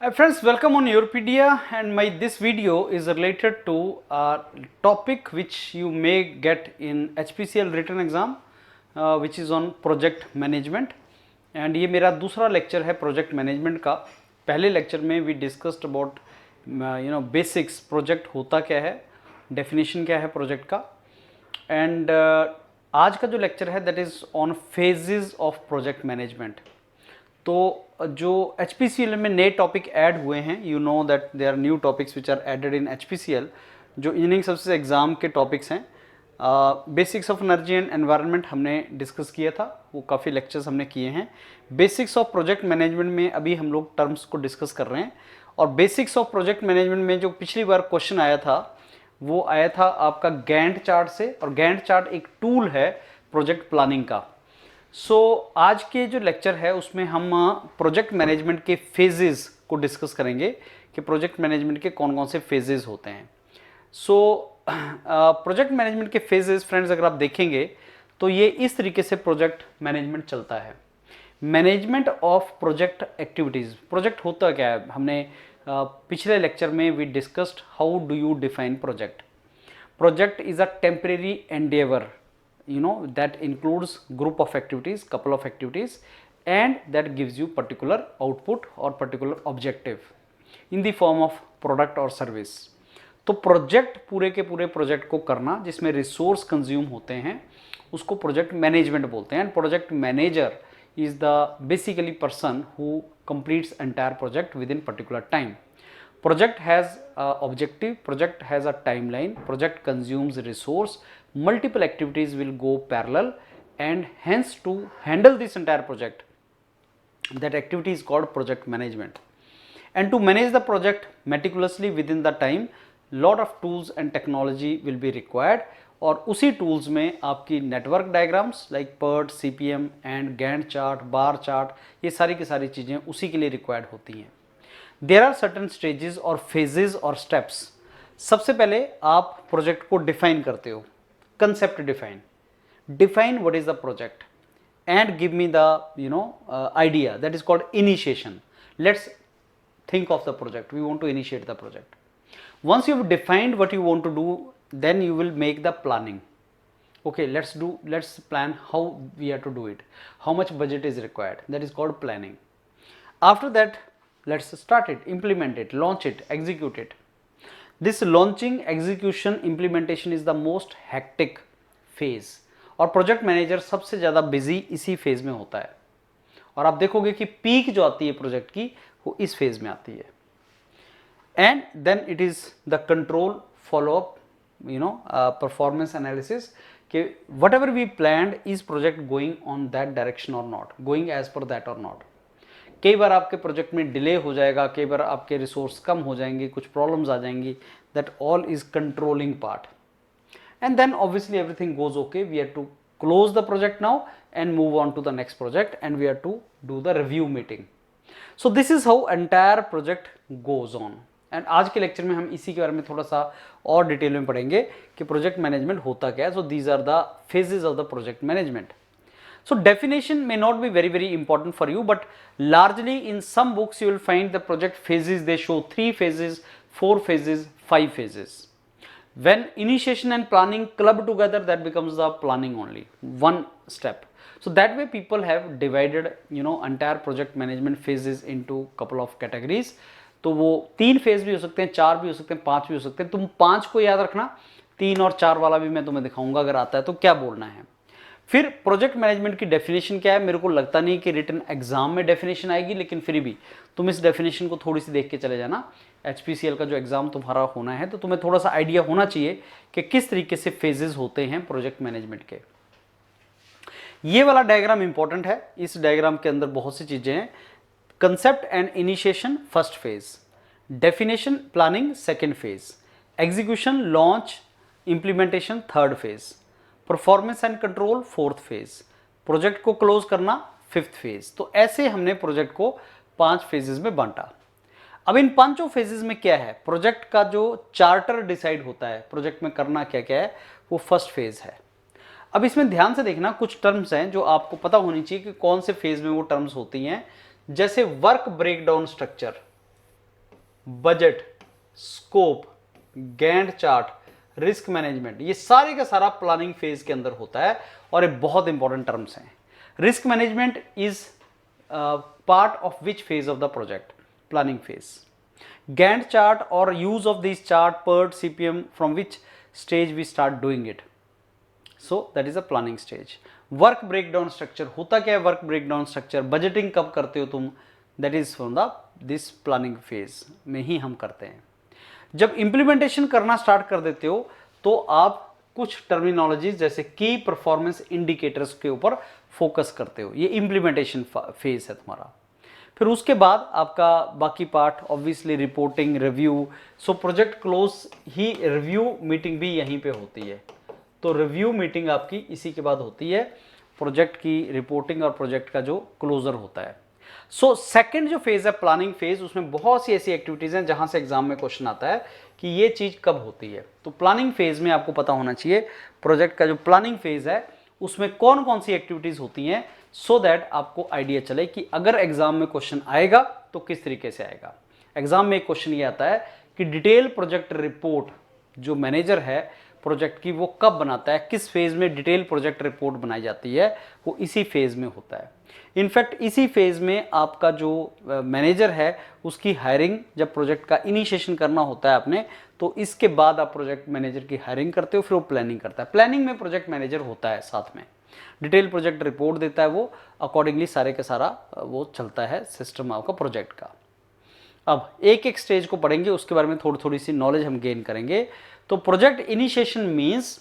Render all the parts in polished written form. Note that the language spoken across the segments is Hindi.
Hi friends, welcome on Europedia, and my this video is related to a topic which you may get in HPCL written exam, which is on project management. And ये मेरा दूसरा लेक्चर है प्रोजेक्ट मैनेजमेंट का. पहले लेक्चर में we discussed about basics, project होता क्या है, डेफिनेशन क्या है प्रोजेक्ट का. एंड आज का जो लेक्चर है that is on phases of project management. तो जो HPCL में नए टॉपिक ऐड हुए हैं, you know that they are new topics which are added in HPCL, जो इंजीनियरिंग सर्विसेज एग्ज़ाम के टॉपिक्स हैं. Basics of energy and environment हमने डिस्कस किया था, वो काफ़ी लेक्चर्स हमने किए हैं. बेसिक्स ऑफ प्रोजेक्ट मैनेजमेंट में अभी हम लोग टर्म्स को डिस्कस कर रहे हैं. और बेसिक्स ऑफ प्रोजेक्ट मैनेजमेंट में जो पिछली बार क्वेश्चन आया था वो आया था आपका गैंट चार्ट से, और गैंट चार्ट एक टूल है प्रोजेक्ट प्लानिंग का. आज के जो लेक्चर है उसमें हम प्रोजेक्ट मैनेजमेंट के फेजेस को डिस्कस करेंगे कि प्रोजेक्ट मैनेजमेंट के कौन कौन से फेजेस होते हैं. प्रोजेक्ट मैनेजमेंट के फेजेस फ्रेंड्स अगर आप देखेंगे तो ये इस तरीके से प्रोजेक्ट मैनेजमेंट चलता है. Management of project activities. Project होता क्या है, हमने पिछले लेक्चर में we discussed how do you define project. Project is a temporary endeavor, that includes group of activities, couple of activities, and that gives you particular output or particular objective in the form of product or service. तो प्रोजेक्ट पूरे के पूरे प्रोजेक्ट को करना जिसमें रिसोर्स कंज्यूम होते हैं उसको प्रोजेक्ट मैनेजमेंट बोलते हैं. And project manager is the basically person who completes entire project with in particular time. Project has an objective, project has a timeline, project consumes resource, multiple activities will go parallel, and hence to handle this entire project, that activity is called project management. And to manage the project meticulously within the time, lot of tools and technology will be required. और उसी tools में आपकी network diagrams like PERT, CPM and Gantt chart, bar chart, ये सारी की सारी चीज़ें उसी के लिए required होती हैं. देर आर सर्टन स्टेजेस और फेजेस और स्टेप्स. सबसे पहले आप प्रोजेक्ट को डिफाइन करते हो, concept define what is the project and give me the idea, that is called initiation. Let's think of the project, we want to initiate the project. Once you have defined what you want to do, then you will make the planning. Okay, let's plan how we are to do it, how much budget is required, that is called planning. After that, let's start it, implement it, launch it, execute it. This launching, execution, implementation is the most hectic phase. और प्रोजेक्ट मैनेजर सबसे ज़्यादा बिजी इसी फेज में होता है. और आप देखोगे कि पीक जो आती है प्रोजेक्ट की वो इस फेज में आती है. And then it is the control, followup, performance analysis कि whatever we planned, is project going on that direction और not, going as per that और नॉट. कई बार आपके प्रोजेक्ट में डिले हो जाएगा, कई बार आपके रिसोर्स कम हो जाएंगे, कुछ प्रॉब्लम्स आ जाएंगी. That all is controlling part. And then obviously everything goes okay, we are to close the project now and move on to the next project, and we are to do the review meeting. So this is how entire project goes on. And आज के लेक्चर में हम इसी के बारे में थोड़ा सा और डिटेल में पढ़ेंगे कि प्रोजेक्ट मैनेजमेंट होता क्या है. So these are the phases of the project management. So definition may not be very important for you, but largely in some books you will find the project phases, they show 3 phases, 4 phases, 5 phases. When initiation and planning club together, that becomes the planning only, one step. So that way people have divided entire project management phases into couple of categories. तो वो 3 फेज भी हो सकते हैं, 4 भी हो सकते हैं, 5 भी हो सकते हैं. तुम 5 को याद रखना, 3 और 4 वाला भी मैं तुम्हें दिखाऊंगा अगर आता है तो क्या बोलना है. फिर प्रोजेक्ट मैनेजमेंट की डेफिनेशन क्या है, मेरे को लगता नहीं कि रिटन एग्जाम में डेफिनेशन आएगी, लेकिन फिर भी तुम इस डेफिनेशन को थोड़ी सी देख के चले जाना. HPCL का जो एग्जाम तुम्हारा होना है तो तुम्हें थोड़ा सा आइडिया होना चाहिए कि किस तरीके से फेजेस होते हैं प्रोजेक्ट मैनेजमेंट के. ये वाला डायग्राम इंपॉर्टेंट है. इस डायग्राम के अंदर बहुत सी चीजें हैं. Concept and initiation first phase, definition planning second phase, execution launch implementation third phase, performance and control fourth phase, project को क्लोज करना फिफ्थ फेज. तो ऐसे हमने प्रोजेक्ट को 5 फेजेस में बांटा. अब इन 5 फेजेस में क्या है, प्रोजेक्ट का जो चार्टर डिसाइड होता है, प्रोजेक्ट में करना क्या क्या है, वो फर्स्ट फेज है. अब इसमें ध्यान से देखना, कुछ टर्म्स हैं जो आपको पता होनी चाहिए कि कौन से फेज में वो टर्म्स होती हैं. जैसे work breakdown structure, budget, scope, Gantt chart, risk management, ये सारे का सारा प्लानिंग फेज के अंदर होता है और ये बहुत इंपॉर्टेंट टर्म्स हैं। Risk management is part of which phase of the project? Planning phase. Gantt chart और use of this chart, PERT, CPM, from which stage we start doing it? So that is a planning stage. Work breakdown structure, होता क्या है वर्क ब्रेकडाउन स्ट्रक्चर? बजटिंग कब करते हो तुम? That is from the this planning phase में ही हम करते हैं। जब इंप्लीमेंटेशन करना स्टार्ट कर देते हो तो आप कुछ टर्मिनोलॉजीज जैसे की परफॉर्मेंस इंडिकेटर्स के ऊपर फोकस करते हो, ये इंप्लीमेंटेशन फेज है तुम्हारा। फिर उसके बाद आपका बाकी part obviously reporting, review. So project close ही रिव्यू मीटिंग भी यहीं पे होती है, तो रिव्यू मीटिंग आपकी इसी के बाद होती है, प्रोजेक्ट की रिपोर्टिंग और प्रोजेक्ट का जो क्लोजर होता है। सो सेकंड जो फेज है प्लानिंग फेज, उसमें बहुत सी ऐसी एक्टिविटीज हैं जहां से एग्जाम में क्वेश्चन आता है कि ये चीज कब होती है। तो प्लानिंग फेज में आपको पता होना चाहिए प्रोजेक्ट का जो प्लानिंग फेज है उसमें कौन कौन सी एक्टिविटीज होती हैं, सो दैट आपको आइडिया चले कि अगर एग्जाम में क्वेश्चन आएगा तो किस तरीके से आएगा। एग्जाम में एक क्वेश्चन ये आता है कि डिटेल प्रोजेक्ट रिपोर्ट जो मैनेजर है प्रोजेक्ट की वो कब बनाता है, किस फेज में डिटेल प्रोजेक्ट रिपोर्ट बनाई जाती है, वो इसी फेज में होता है। इनफैक्ट इसी फेज में आपका जो मैनेजर है उसकी हायरिंग, जब प्रोजेक्ट का इनिशिएशन करना होता है आपने, तो इसके बाद आप प्रोजेक्ट मैनेजर की हायरिंग करते हो, फिर वो प्लानिंग करता है। प्लानिंग में प्रोजेक्ट मैनेजर होता है साथ में, डिटेल प्रोजेक्ट रिपोर्ट देता है, वो अकॉर्डिंगली सारे का सारा वो चलता है सिस्टम आपका प्रोजेक्ट का। अब एक एक स्टेज को पढ़ेंगे, उसके बारे में थोड़ी थोड़ी सी नॉलेज हम गेन करेंगे। तो प्रोजेक्ट इनिशिएशन मीन्स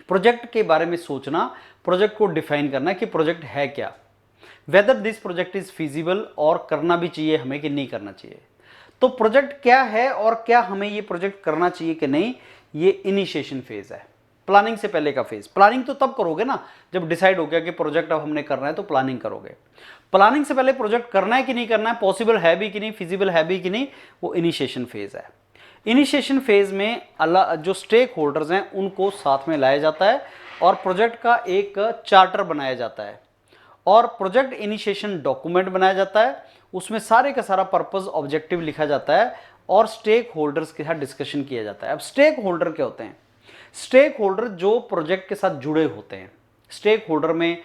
प्रोजेक्ट के बारे में सोचना, प्रोजेक्ट को डिफाइन करना कि प्रोजेक्ट है क्या, whether this project is feasible, और करना भी चाहिए हमें कि नहीं करना चाहिए। तो प्रोजेक्ट क्या है और क्या हमें ये प्रोजेक्ट करना चाहिए कि नहीं, ये इनिशिएशन फेज है, प्लानिंग से पहले का फेज। प्लानिंग तो तब करोगे ना जब डिसाइड हो गया कि प्रोजेक्ट अब हमने करना है, तो प्लानिंग करोगे। प्लानिंग से पहले प्रोजेक्ट करना है कि नहीं करना है, पॉसिबल है भी कि नहीं, फिजिबल है भी कि नहीं, वो इनिशिएशन फेज है। इनिशिएशन फेज में जो स्टेक होल्डर्स हैं उनको साथ में लाया जाता है और प्रोजेक्ट का एक चार्टर बनाया जाता है और प्रोजेक्ट इनिशिएशन डॉक्यूमेंट बनाया जाता है, उसमें सारे का सारा पर्पस ऑब्जेक्टिव लिखा जाता है और स्टेक होल्डर्स के साथ डिस्कशन किया जाता है। अब स्टेक होल्डर क्या होते हैं? स्टेक होल्डर जो प्रोजेक्ट के साथ जुड़े होते हैं। स्टेक होल्डर में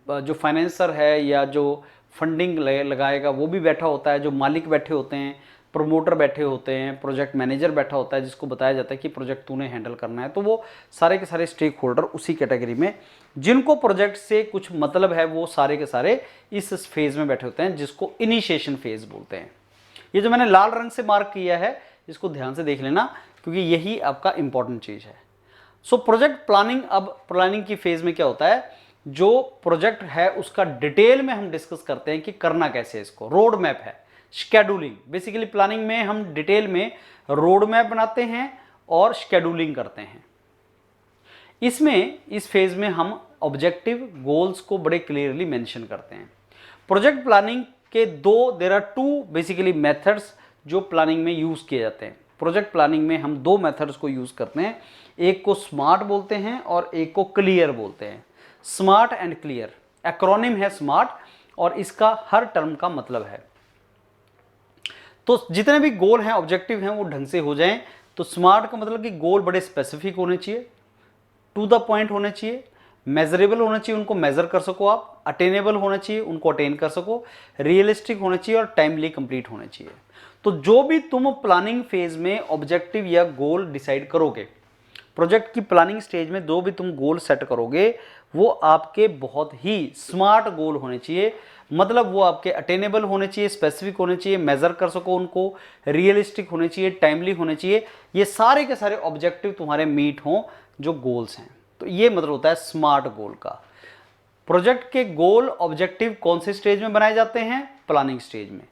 जो फाइनेंसर है या जो फंडिंग लगाएगा वो भी बैठा होता है, जो मालिक बैठे होते हैं, प्रमोटर बैठे होते हैं, प्रोजेक्ट मैनेजर बैठा होता है जिसको बताया जाता है कि प्रोजेक्ट तूने हैंडल करना है। तो वो सारे के सारे स्टेक होल्डर उसी कैटेगरी में, जिनको प्रोजेक्ट से कुछ मतलब है, वो सारे के सारे इस फेज में बैठे होते हैं जिसको इनिशिएशन फेज बोलते हैं। ये जो मैंने लाल रंग से मार्क किया है इसको ध्यान से देख लेना क्योंकि यही आपका इंपॉर्टेंट चीज है। सो प्रोजेक्ट प्लानिंग, अब प्लानिंग की फेज में क्या होता है, जो प्रोजेक्ट है उसका डिटेल में हम डिस्कस करते हैं कि करना कैसे है, इसको रोड मैप है, शेड्यूलिंग। बेसिकली प्लानिंग में हम डिटेल में रोड मैप बनाते हैं और शेड्यूलिंग करते हैं। इसमें इस फेज में हम ऑब्जेक्टिव गोल्स को बड़े क्लियरली मेंशन करते हैं। प्रोजेक्ट प्लानिंग के there are two basically methods जो प्लानिंग में यूज किए जाते हैं। प्रोजेक्ट प्लानिंग में हम दो मेथड्स को यूज करते हैं, एक को स्मार्ट बोलते हैं और एक को क्लियर बोलते हैं। स्मार्ट एंड क्लियर एक्रोनिम है स्मार्ट, और इसका हर टर्म का मतलब है। तो जितने भी गोल हैं, ऑब्जेक्टिव हैं, वो ढंग से हो जाएं। तो स्मार्ट का मतलब कि गोल बड़े स्पेसिफिक होने चाहिए, टू द पॉइंट होने चाहिए, मेजरेबल होना चाहिए, उनको मेजर कर सको आप, अटेनेबल होना चाहिए, उनको अटेन कर सको, रियलिस्टिक होना चाहिए और टाइमली कंप्लीट होने चाहिए। तो जो भी तुम प्लानिंग फेज में ऑब्जेक्टिव या गोल डिसाइड करोगे, प्रोजेक्ट की प्लानिंग स्टेज में जो भी तुम गोल सेट करोगे वो आपके बहुत ही स्मार्ट गोल होने चाहिए। मतलब वो आपके अटेनेबल होने चाहिए, स्पेसिफिक होने चाहिए, मेजर कर सको उनको, रियलिस्टिक होने चाहिए, टाइमली होने चाहिए। ये सारे के सारे ऑब्जेक्टिव तुम्हारे मीट हों जो गोल्स हैं। तो ये मतलब होता है स्मार्ट गोल का। प्रोजेक्ट के गोल ऑब्जेक्टिव कौन से स्टेज में बनाए जाते हैं? प्लानिंग स्टेज में।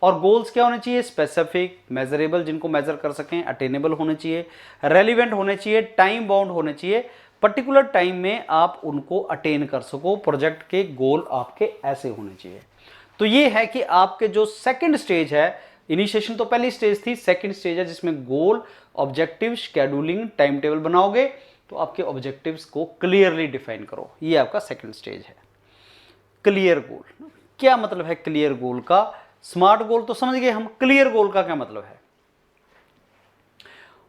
और गोल्स क्या होने चाहिए? स्पेसिफिक, मेजरेबल, जिनको मेजर कर सकें, अटेनेबल होने चाहिए, रेलिवेंट होने चाहिए, टाइम बाउंड होने चाहिए, पर्टिकुलर टाइम में आप उनको अटेन कर सको। प्रोजेक्ट के गोल आपके ऐसे होने चाहिए। तो ये है कि आपके जो सेकंड स्टेज है, इनिशिएशन तो पहली स्टेज थी, सेकंड स्टेज है जिसमें गोल, ऑब्जेक्टिव, शेड्यूलिंग, टाइम टेबल बनाओगे तो आपके ऑब्जेक्टिव्स को क्लियरली डिफाइन करो। ये आपका सेकंड स्टेज है। क्लियर गोल क्या मतलब है? क्लियर गोल का स्मार्ट गोल तो समझ गए हम, क्लियर गोल का क्या मतलब है।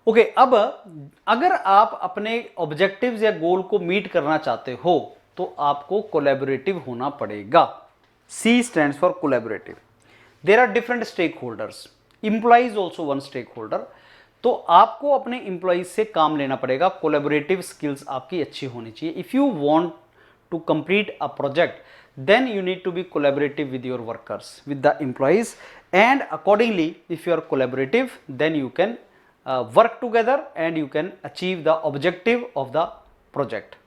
ओके, अब अगर आप अपने ऑब्जेक्टिव्स या गोल को मीट करना चाहते हो तो आपको कोलैबोरेटिव होना पड़ेगा। C stands for collaborative. There are different stake holders, employees also one stake holder. तो आपको अपने इंप्लॉइज से काम लेना पड़ेगा, कोलैबोरेटिव स्किल्स आपकी अच्छी होनी चाहिए। If you want to complete a project then you need to be collaborative with your workers, with the employees, and accordingly if you are collaborative then you can work together and you can achieve the objective of the project.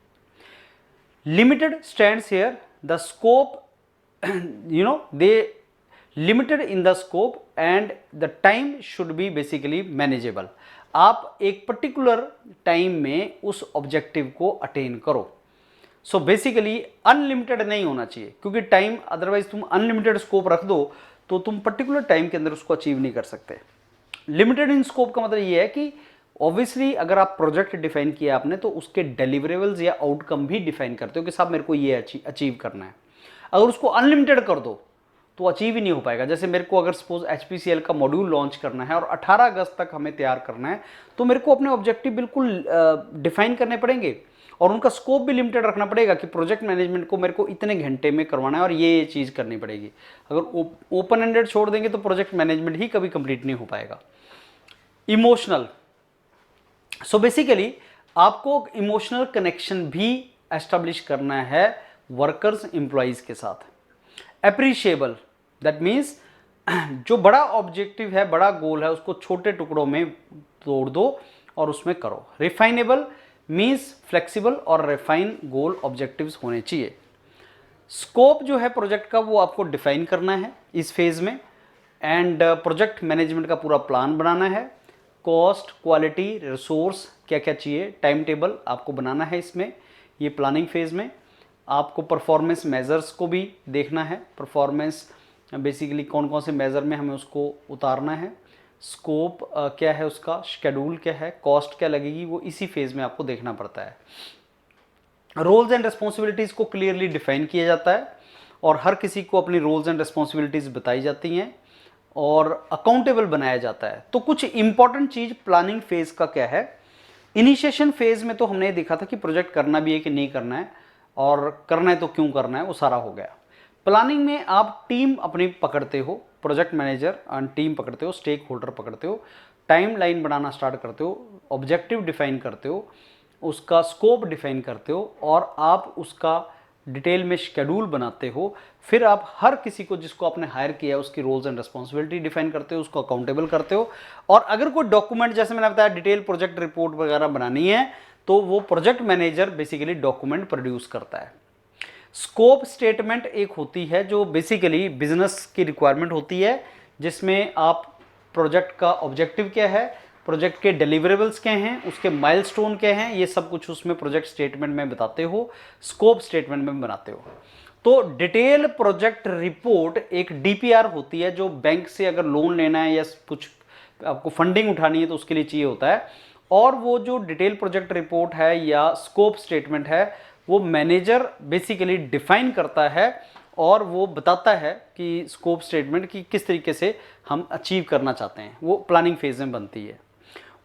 Limited stands here the scope they limited in the scope and the time should be basically manageable. आप एक पर्टिकुलर टाइम में उस ऑब्जेक्टिव को अटेन करो। सो बेसिकली अनलिमिटेड नहीं होना चाहिए, क्योंकि टाइम अदरवाइज तुम अनलिमिटेड स्कोप रख दो तो तुम पर्टिकुलर टाइम के अंदर उसको अचीव नहीं कर सकते। लिमिटेड इन स्कोप का मतलब ये है कि ऑब्वियसली अगर आप प्रोजेक्ट डिफाइन किया आपने तो उसके डिलीवरेबल्स या आउटकम भी डिफाइन करते हो कि साहब मेरे को ये अचीव करना है। अगर उसको अनलिमिटेड कर दो तो अचीव ही नहीं हो पाएगा। जैसे मेरे को अगर सपोज HPCL का मॉड्यूल लॉन्च करना है और 18 अगस्त तक हमें तैयार करना है तो मेरे को अपने ऑब्जेक्टिव बिल्कुल डिफाइन करने पड़ेंगे और उनका स्कोप भी लिमिटेड रखना पड़ेगा कि प्रोजेक्ट मैनेजमेंट को मेरे को इतने घंटे में करवाना है और ये चीज़ करनी पड़ेगी। अगर ओपन एंडेड छोड़ देंगे तो प्रोजेक्ट मैनेजमेंट ही कभी कंप्लीट नहीं हो पाएगा। इमोशनल, सो बेसिकली आपको इमोशनल कनेक्शन भी एस्टेब्लिश करना है वर्कर्स एम्प्लॉइज के साथ। एप्रिशिएबल, दैट मीन्स जो बड़ा ऑब्जेक्टिव है, बड़ा गोल है, उसको छोटे टुकड़ों में तोड़ दो और उसमें करो। रिफाइनेबल मीन्स फ्लेक्सिबल और रिफाइन गोल ऑब्जेक्टिव्स होने चाहिए। स्कोप जो है प्रोजेक्ट का वो आपको डिफाइन करना है इस फेज में, एंड प्रोजेक्ट मैनेजमेंट का पूरा प्लान बनाना है। कॉस्ट, क्वालिटी, रिसोर्स क्या क्या चाहिए, टाइम टेबल आपको बनाना है इसमें, ये प्लानिंग फेज में। आपको परफॉर्मेंस मेजर्स को भी देखना है, परफॉर्मेंस बेसिकली कौन कौन से मेजर में हमें उसको उतारना है, स्कोप क्या है उसका, शेड्यूल क्या है, कॉस्ट क्या लगेगी, वो इसी फेज में आपको देखना पड़ता है। रोल्स एंड रिस्पॉन्सिबिलिटीज़ को क्लियरली डिफाइन किया जाता है और हर किसी को अपनी रोल्स एंड रिस्पॉन्सिबिलिटीज़ बताई जाती हैं और अकाउंटेबल बनाया जाता है। तो कुछ इंपॉर्टेंट चीज़ प्लानिंग फेज का क्या है। इनिशिएशन फेज में तो हमने देखा था कि प्रोजेक्ट करना भी है कि नहीं करना है, और करना है तो क्यों करना है, वो सारा हो गया। प्लानिंग में आप टीम अपनी पकड़ते हो, प्रोजेक्ट मैनेजर एंड टीम पकड़ते हो, स्टेक होल्डर पकड़ते हो, टाइम लाइन बनाना स्टार्ट करते हो, ऑब्जेक्टिव डिफाइन करते हो, उसका स्कोप डिफाइन करते हो और आप उसका डिटेल में शेड्यूल बनाते हो। फिर आप हर किसी को जिसको आपने हायर किया उसकी रोल्स एंड रिस्पॉन्सिबिलिटी डिफाइन करते हो, उसको अकाउंटेबल करते हो। और अगर कोई डॉक्यूमेंट, जैसे मैंने बताया डिटेल प्रोजेक्ट रिपोर्ट वगैरह बनानी है, तो वो project manager basically document produce करता है। स्कोप स्टेटमेंट एक होती है जो बेसिकली बिजनेस की रिक्वायरमेंट होती है, जिसमें आप प्रोजेक्ट का ऑब्जेक्टिव क्या है, प्रोजेक्ट के डिलीवरेबल्स क्या हैं, उसके माइलस्टोन क्या हैं, ये सब कुछ उसमें प्रोजेक्ट स्टेटमेंट में बताते हो, स्कोप स्टेटमेंट में बनाते हो। तो डिटेल प्रोजेक्ट रिपोर्ट एक DPR होती है, जो बैंक से अगर लोन लेना है या कुछ आपको फंडिंग उठानी है तो उसके लिए चाहिए होता है। और वो जो डिटेल प्रोजेक्ट रिपोर्ट है या स्कोप स्टेटमेंट है वो मैनेजर बेसिकली डिफाइन करता है और वो बताता है कि स्कोप स्टेटमेंट की किस तरीके से हम अचीव करना चाहते हैं, वो प्लानिंग फेज में बनती है।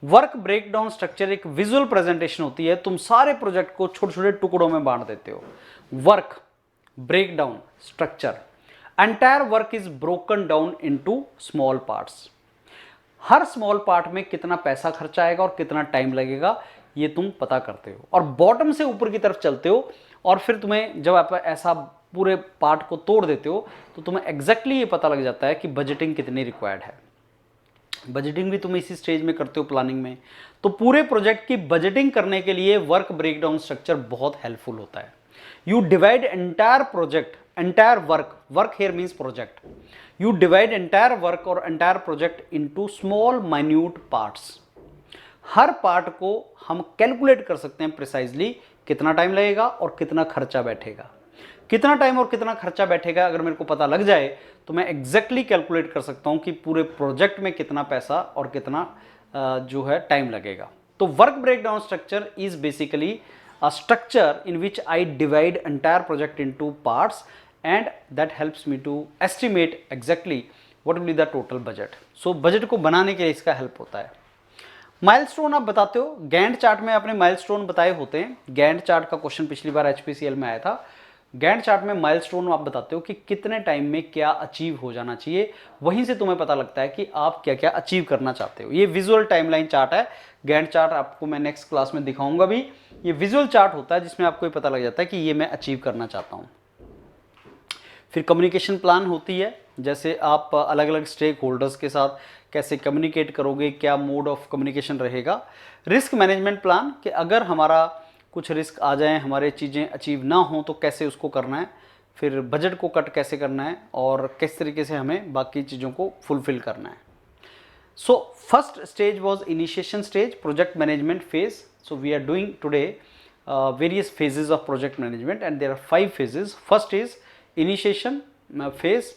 वर्क ब्रेकडाउन स्ट्रक्चर एक विजुअल प्रेजेंटेशन होती है, तुम सारे प्रोजेक्ट को छोटे छोटे टुकड़ों में बांट देते हो। Work breakdown structure, entire work is broken down into small parts. Her small part में कितना पैसा खर्चा आएगा और कितना टाइम लगेगा ये तुम पता करते हो, और बॉटम से ऊपर की तरफ चलते हो। और फिर तुम्हें जब आप ऐसा पूरे पार्ट को तोड़ देते हो तो तुम्हें एग्जैक्टली ये पता लग जाता है कि बजटिंग कितनी रिक्वायर्ड है। बजटिंग भी तुम इसी स्टेज में करते हो प्लानिंग में। तो पूरे प्रोजेक्ट की बजटिंग करने के लिए वर्क ब्रेकडाउन स्ट्रक्चर बहुत हेल्पफुल होता है। You divide entire project, entire work here means project, you divide entire work और entire project into small minute parts. हर पार्ट को हम कैलकुलेट कर सकते हैं प्रिसाइजली कितना टाइम लगेगा और कितना खर्चा बैठेगा। कितना टाइम और कितना खर्चा बैठेगा अगर मेरे को पता लग जाए तो मैं एग्जैक्टली कैलकुलेट कर सकता हूं कि पूरे प्रोजेक्ट में कितना पैसा और कितना जो है टाइम लगेगा। तो work breakdown structure is basically a structure in which I divide entire project into parts and that helps me to estimate exactly what will be the total budget. So budget को बनाने के लिए इसका हेल्प होता है। माइलस्टोन आप बताते हो, गैंट चार्ट में आपने माइलस्टोन बताए होते हैं। गैंट चार्ट का क्वेश्चन पिछली बार HPCL में आया था। गैंट चार्ट में माइलस्टोन आप बताते हो कि कितने टाइम में क्या अचीव हो जाना चाहिए, वहीं से तुम्हें पता लगता है कि आप क्या क्या अचीव करना चाहते हो। ये विजुअल टाइमलाइन चार्ट है। गैंट चार्ट आपको मैं नेक्स्ट क्लास में दिखाऊंगा भी। ये विजुअल चार्ट होता है जिसमें आपको ये पता लग जाता है कि ये मैं अचीव करना चाहता हूँ। फिर कम्युनिकेशन प्लान होती है, जैसे आप अलग अलग स्टेक होल्डर्स के साथ कैसे कम्युनिकेट करोगे, क्या मोड ऑफ कम्युनिकेशन रहेगा। रिस्क मैनेजमेंट प्लान, कि अगर हमारा कुछ रिस्क आ जाए, हमारे चीज़ें अचीव ना हो तो कैसे उसको करना है। फिर बजट को कट कैसे करना है और किस तरीके से हमें बाकी चीज़ों को फुलफिल करना है। So first stage was initiation stage, project management phase. So we are doing today various phases of project management, and there are 5 phases. First is initiation phase,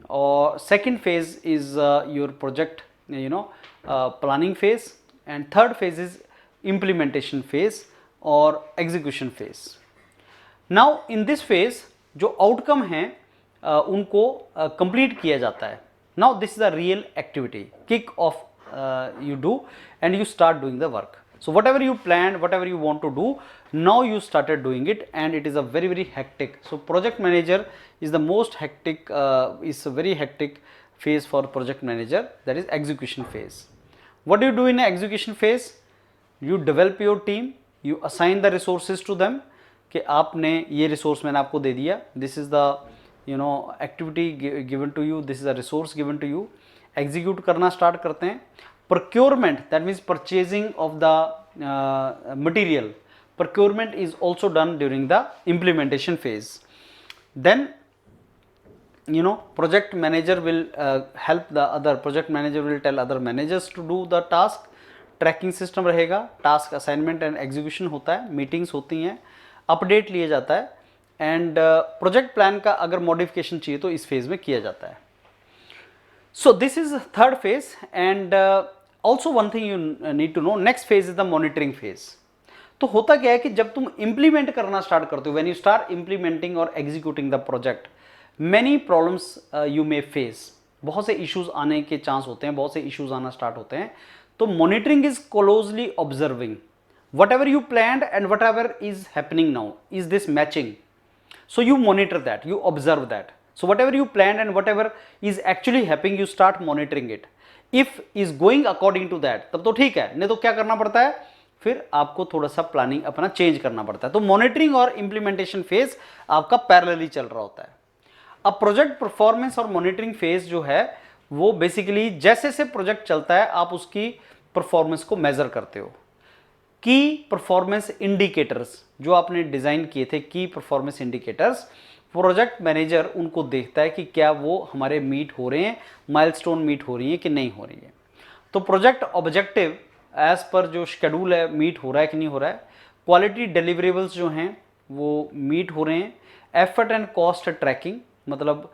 or second phase is your project planning phase, and third phase is implementation phase or execution phase. Now in this phase जो outcome हैं उनको complete किया जाता है. Now this is a real activity, kick off you do and you start doing the work. So whatever you planned, whatever you want to do, now you started doing it, and it is a very hectic. So project manager is the most hectic, is a very hectic phase for project manager, that is execution phase. What do you do in execution phase? You develop your team, you assign the resources to them, कि आपने ये resource मैंने आपको दे दिया, this is the activity given to you, this is a resource given to you. Execute करना start करते हैं. Procurement, that means purchasing of the material. Procurement is also done during the implementation phase. Then project manager will help the other, project manager will tell other managers to do the task. Tracking system रहेगा, टास्क असाइनमेंट एंड एग्जीक्यूशन होता है, मीटिंग्स होती हैं, अपडेट लिया जाता है, एंड प्रोजेक्ट प्लान का अगर मॉडिफिकेशन चाहिए तो इस फेज में किया जाता है. So this is third phase. And also one thing you need to know, next phase is the monitoring phase. तो होता क्या है कि जब तुम इंप्लीमेंट करना स्टार्ट करते हो, व्हेन यू स्टार्ट इंप्लीमेंटिंग और executing the project, many problems you may face. बहुत से इश्यूज आने के चांस होते हैं, बहुत से इश्यूज आना स्टार्ट होते हैं. तो monitoring is closely observing whatever you planned and whatever is happening now, is this matching? So you monitor that, you observe that. So whatever you planned and whatever is actually happening, you start monitoring it. If is going according to that, तब तो ठीक है, नहीं तो क्या करना पड़ता है, फिर आपको थोड़ा सा प्लानिंग अपना चेंज करना पड़ता है. तो मॉनिटरिंग और इंप्लीमेंटेशन फेज आपका पैरेलली चल रहा होता है. अब प्रोजेक्ट परफॉर्मेंस और मॉनिटरिंग फेज जो है वो बेसिकली जैसे से प्रोजेक्ट चलता है आप उसकी परफॉर्मेंस को मेजर करते हो. की परफॉर्मेंस इंडिकेटर्स जो आपने डिज़ाइन किए थे, की परफॉर्मेंस इंडिकेटर्स, प्रोजेक्ट मैनेजर उनको देखता है कि क्या वो हमारे मीट हो रहे हैं, माइलस्टोन मीट हो रही है कि नहीं हो रही है. तो प्रोजेक्ट ऑब्जेक्टिव एज पर जो शेड्यूल है मीट हो रहा है कि नहीं हो रहा है. क्वालिटी डिलीवरेबल्स जो हैं वो मीट हो रहे हैं. एफर्ट एंड कॉस्ट ट्रैकिंग, मतलब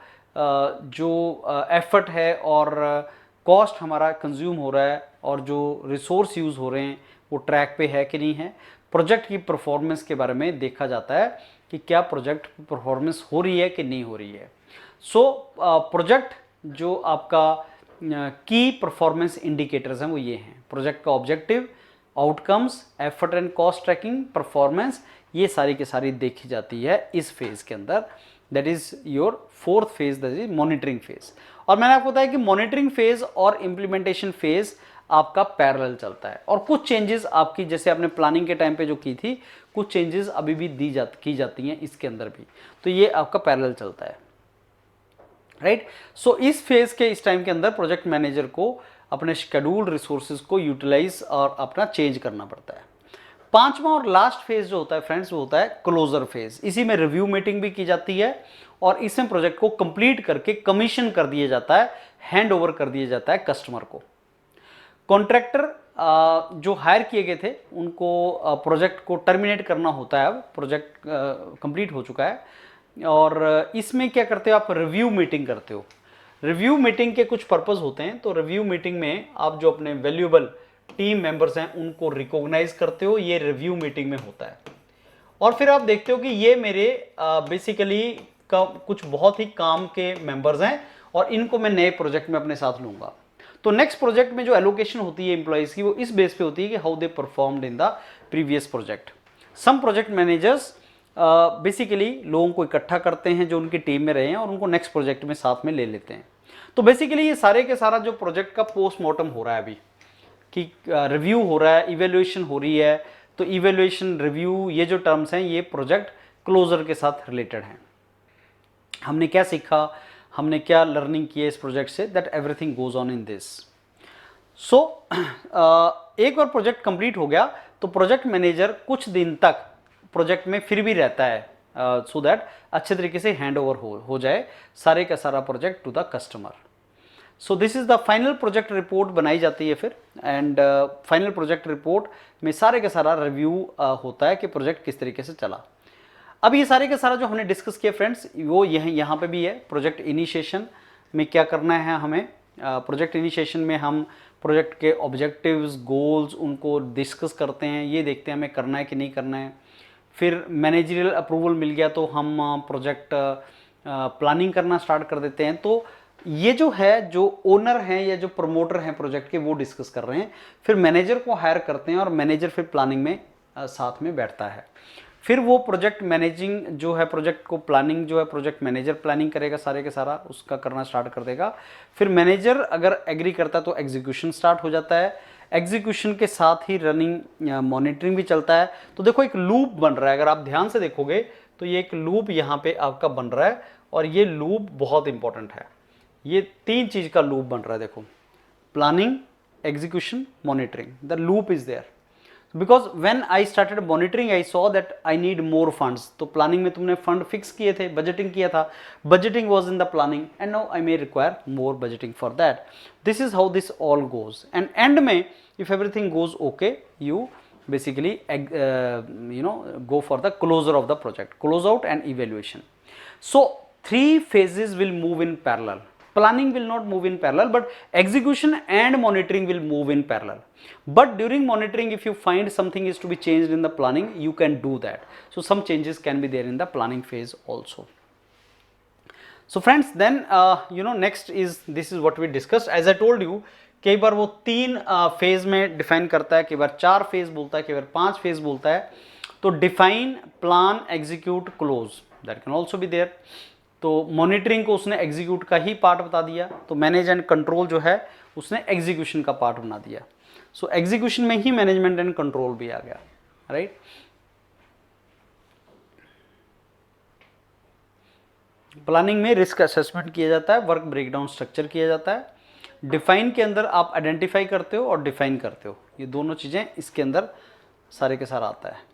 जो एफर्ट है और कॉस्ट हमारा कंज्यूम हो रहा है और जो रिसोर्स यूज़ हो रहे हैं वो ट्रैक पे है कि नहीं है. प्रोजेक्ट की परफॉर्मेंस के बारे में देखा जाता है कि क्या प्रोजेक्ट परफॉर्मेंस हो रही है कि नहीं हो रही है. सो प्रोजेक्ट जो आपका की परफॉर्मेंस इंडिकेटर्स हैं वो ये हैं. प्रोजेक्ट का objective, outcomes, effort and cost tracking, performance, ये सारी की सारी देखी जाती है इस फेज़ के अंदर. That is your fourth phase, that is monitoring phase. और मैंने आपको बताया कि मॉनिटरिंग फेज और इम्प्लीमेंटेशन फेज आपका पैरेलल चलता है. और कुछ चेंजेस आपकी, जैसे आपने प्लानिंग के टाइम पे जो की थी, कुछ चेंजेस अभी भी की जाती हैं इसके अंदर भी. तो ये आपका पैरेलल चलता है, राइट. सो इस फेज के इस टाइम के अंदर प्रोजेक्ट मैनेजर को अपने शेड्यूल रिसोर्सेज को यूटिलाइज और अपना चेंज करना पड़ता है. पांचवा और लास्ट फेज जो होता है फ्रेंड्स, वो होता है क्लोजर फेज. इसी में रिव्यू मीटिंग भी की जाती है और इसमें प्रोजेक्ट को कंप्लीट करके कमीशन कर दिया जाता है, हैंड ओवर कर दिया जाता है कस्टमर को. कॉन्ट्रैक्टर जो हायर किए गए थे उनको प्रोजेक्ट को टर्मिनेट करना होता है. अब प्रोजेक्ट कंप्लीट हो चुका है और इसमें क्या करते हो आप, रिव्यू मीटिंग करते हो. रिव्यू मीटिंग के कुछ पर्पस होते हैं. तो रिव्यू मीटिंग में आप जो अपने वैल्यूएबल टीम मेंबर्स हैं उनको रिकॉग्नाइज करते हो, ये रिव्यू मीटिंग में होता है. और फिर आप देखते हो कि ये मेरे बेसिकली कुछ बहुत ही काम के मेंबर्स हैं और इनको मैं नए प्रोजेक्ट में अपने साथ लूंगा। तो नेक्स्ट प्रोजेक्ट में जो एलोकेशन होती है एम्प्लॉइज की, वो इस बेस पे होती है कि how they performed in the previous project. Some project managers basically लोगों को इकट्ठा करते हैं जो उनकी टीम में रहे हैं और उनको नेक्स्ट प्रोजेक्ट में साथ में ले लेते हैं। तो बेसिकली ये सारे के सारा जो प्रोजेक्ट का पोस्टमार्टम हो रहा है अभी, कि रिव्यू हो रहा है, इवेल्युएशन हो रही है, तो इवेल्युएशन, रिव्यू, ये जो टर्म्स हैं ये प्रोजेक्ट क्लोजर के साथ रिलेटेड हैं। हमने क्या सीखा, हमने क्या लर्निंग की है इस प्रोजेक्ट से, that everything goes on in this. So एक बार प्रोजेक्ट कंप्लीट हो गया तो प्रोजेक्ट मैनेजर कुछ दिन तक प्रोजेक्ट में फिर भी रहता है, सो दैट अच्छे तरीके से हैंड ओवर हो जाए सारे का सारा project to the customer. So this is the final project report बनाई जाती है फिर, एंड फाइनल प्रोजेक्ट रिपोर्ट में सारे का सारा रिव्यू होता है कि प्रोजेक्ट किस तरीके से चला। अब ये सारे का सारा जो हमने डिस्कस किया फ्रेंड्स, वो यहाँ पे भी है। प्रोजेक्ट इनिशिएशन में क्या करना है हमें, प्रोजेक्ट इनिशिएशन में हम प्रोजेक्ट के ऑब्जेक्टिव्स, गोल्स, उनको डिस्कस करते हैं, ये देखते हैं हमें करना है कि नहीं करना है। फिर मैनेजरियल अप्रूवल मिल गया तो हम प्रोजेक्ट प्लानिंग करना स्टार्ट कर देते हैं। तो ये जो है, जो ओनर हैं या जो प्रमोटर हैं प्रोजेक्ट के, वो डिस्कस कर रहे हैं। फिर मैनेजर को हायर करते हैं और मैनेजर फिर प्लानिंग में साथ में बैठता है। फिर वो प्रोजेक्ट मैनेजिंग जो है, प्रोजेक्ट को प्लानिंग जो है प्रोजेक्ट मैनेजर प्लानिंग करेगा, सारे के सारा उसका करना स्टार्ट कर देगा। फिर मैनेजर अगर एग्री करता है तो एग्जीक्यूशन स्टार्ट हो जाता है। एग्जीक्यूशन के साथ ही रनिंग मॉनिटरिंग भी चलता है। तो देखो एक लूप बन रहा है, अगर आप ध्यान से देखोगे तो ये एक लूप यहाँ पे आपका बन रहा है, और ये लूप बहुत इंपॉर्टेंट है। ये तीन चीज का लूप बन रहा है, देखो, planning, execution, monitoring, the loop is there. Because when I started monitoring I saw that I need more funds. तो प्लानिंग में तुमने फंड फिक्स किए थे, बजटिंग किया था, budgeting was in the planning, and now I may require more budgeting for that. This is how this all goes, and and में if everything goes okay, you basically go for the closure of the project, close out and evaluation. So three phases will move in parallel. Planning will not move in parallel, but execution and monitoring will move in parallel. But during monitoring, if you find something is to be changed in the planning, you can do that. So some changes can be there in the planning phase also. So friends, then next is, this is what we discussed. As I told you, कई बार वो तीन फेज में डिफाइन करता है, कई बार चार फेज बोलता है, कई बार पांच फेज बोलता है। तो define, plan, execute, close, that can also be there. तो मॉनिटरिंग को उसने एग्जीक्यूट का ही पार्ट बता दिया, तो मैनेज एंड कंट्रोल जो है उसने एग्जीक्यूशन का पार्ट बना दिया। सो एग्जीक्यूशन में ही मैनेजमेंट एंड कंट्रोल भी आ गया, राइट। प्लानिंग में रिस्क असेसमेंट किया जाता है, वर्क ब्रेकडाउन स्ट्रक्चर किया जाता है। डिफाइन के अंदर आप आइडेंटिफाई करते हो और डिफाइन करते हो, ये दोनों चीजें इसके अंदर सारे के सारा आता है।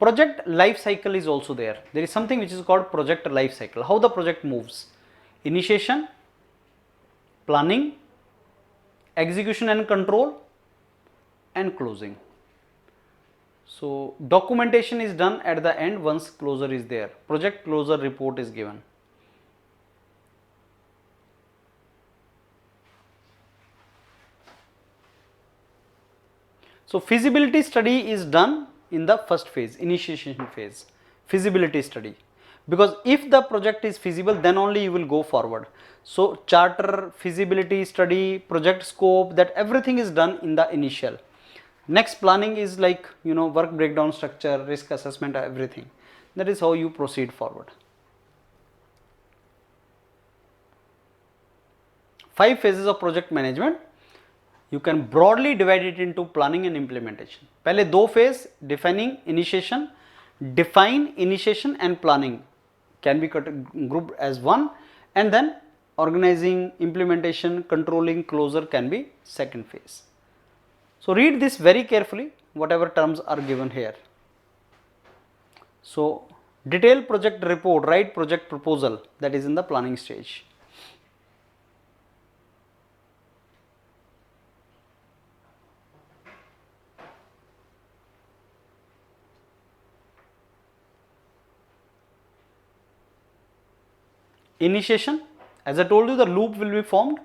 Project life cycle is also there is something which is called project life cycle. How the project moves, initiation, planning, execution and control, and closing. So documentation is done at the end once closure is there. Project closure report is given. So feasibility study is done in the first phase, initiation phase, feasibility study. Because if the project is feasible, then only you will go forward. So charter, feasibility study, project scope, that everything is done in the initial. Next, planning is like, work breakdown structure, risk assessment, everything. That is how you proceed forward. 5 phases of project management. You can broadly divide it into planning and implementation. पहले 2 phase, defining, initiation, define, initiation and planning can be grouped as one, and then organizing, implementation, controlling, closure can be second phase. So read this very carefully, whatever terms are given here. So detailed project report, write project proposal, that is in the planning stage. Initiation, as I told you, the loop will be formed.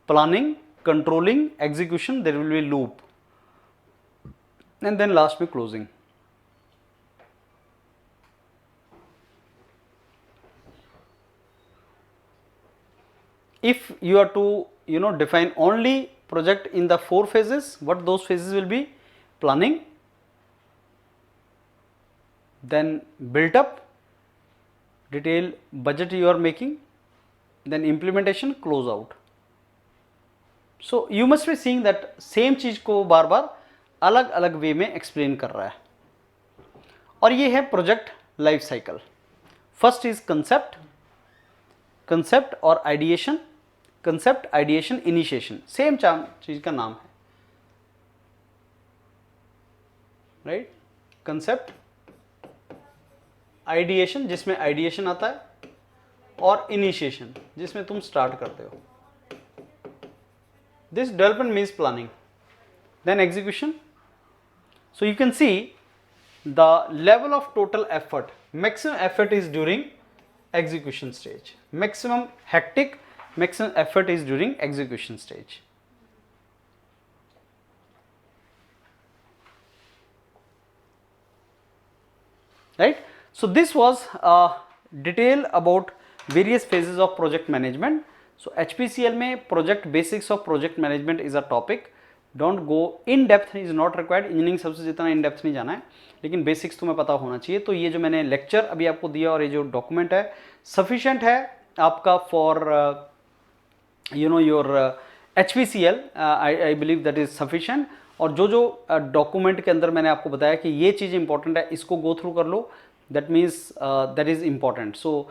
Planning, controlling, execution, there will be loop. And then last में closing. if you are to define only project in the 4 phases, what those phases will be: planning, then built up, detail budget you are making, then implementation, close out. So you must be seeing that same चीज को बार बार अलग अलग वे में एक्सप्लेन कर रहा है, और ये है project life cycle. First is concept, concept और ideation, concept, ideation, initiation, same चीज का नाम है, राइट. कंसेप्ट, आइडिएशन जिसमें आइडिएशन आता है, और इनिशिएशन जिसमें तुम स्टार्ट करते हो. This development means planning, then execution. So you can see the level of total effort. Maximum effort is during execution stage. Maximum hectic, maximum effort is during execution stage. Right? So this was a detail about various phases of project management. So HPCL में project basics of project management is a topic. Don't go in depth is not required. Engineering सबसे जितना इन डेप्थ नहीं जाना है, लेकिन बेसिक्स तुम्हें पता होना चाहिए. तो ये जो मैंने लेक्चर अभी आपको दिया और ये जो डॉक्यूमेंट है सफिशिएंट है आपका for your HPCL. I believe that is sufficient. और जो जो डॉक्यूमेंट के अंदर मैंने आपको बताया कि ये चीज़ इंपॉर्टेंट है, इसको गो थ्रू कर लो. That means that is important. So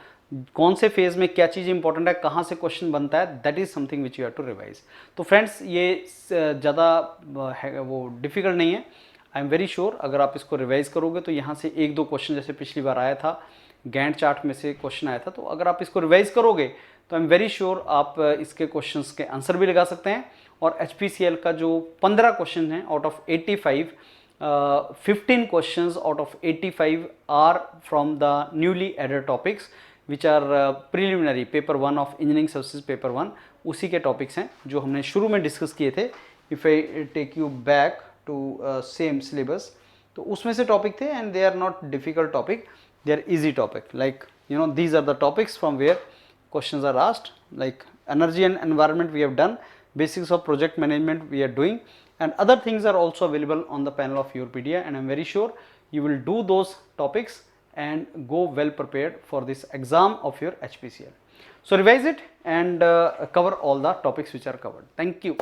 कौन से फेज में क्या चीज़ इंपॉर्टेंट है, कहाँ से क्वेश्चन बनता है, that is something which you have to revise. तो फ्रेंड्स ये ज़्यादा वो डिफ़िकल्ट नहीं है. आई एम वेरी श्योर अगर आप इसको रिवाइज करोगे तो यहाँ से एक दो क्वेश्चन, जैसे पिछली बार आया था गैंट चार्ट में से क्वेश्चन आया था, तो अगर आप इसको रिवाइज करोगे तो आई एम वेरी श्योर आप इसके क्वेश्चंस के आंसर भी लगा सकते हैं. और HPCL का जो 15 क्वेश्चन हैं out of 85, 15 questions out of 85 are from the newly added topics which are preliminary paper 1 of engineering services paper 1. उसी के टॉपिक्स हैं जो हमने शुरू में डिस्कस किए थे. If I take you back to same syllabus, तो उसमें से टॉपिक थे and they are not difficult topic, they are easy topic. Like these are the topics from where questions are asked, like energy and environment we have done, basics of project management we are doing, and other things are also available on the panel of YourPedia, and I am very sure you will do those topics and go well prepared for this exam of your HPCL. So revise it and cover all the topics which are covered. Thank you.